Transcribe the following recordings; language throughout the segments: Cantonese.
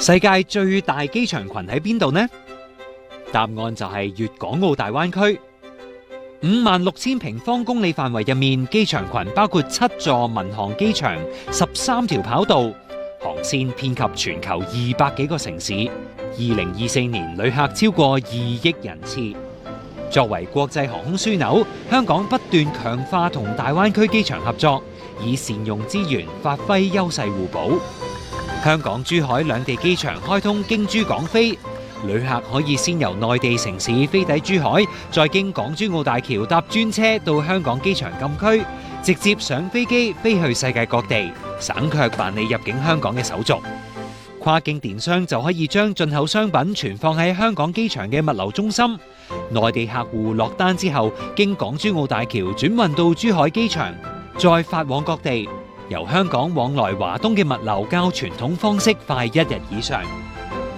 世界最大機場群喺邊度呢？答案就係粵港澳大灣區。56000平方公里範圍入面，機場群包括7座民航機場、13條跑道，航線遍及全球200幾個城市。2024年旅客超過2億人次。作為國際航空樞紐，香港不斷強化同大灣區機場合作，以善用資源，發揮優勢互補。香港、珠海兩地機場開通經珠港飛，旅客可以先由內地城市飛抵珠海，再經港珠澳大橋搭專車到香港機場禁區，直接上飛機飛去世界各地，省卻辦理入境香港嘅手續。跨境電商就可以將進口商品存放喺香港機場嘅物流中心，內地客戶落單之後，經港珠澳大橋轉運到珠海機場，再發往各地。由香港往來華東嘅物流較傳統方式快1日以上。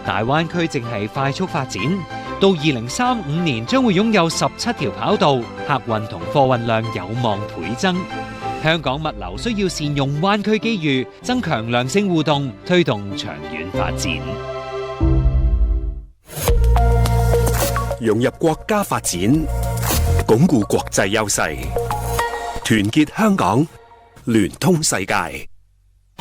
大灣區正係快速發展，到2035年將會擁有17條跑道，客運同貨運量有望倍增。香港物流需要善用灣區機遇，增強良性互動，推動長遠發展。融入國家發展，鞏固國際優勢，團結香港，聯通世界。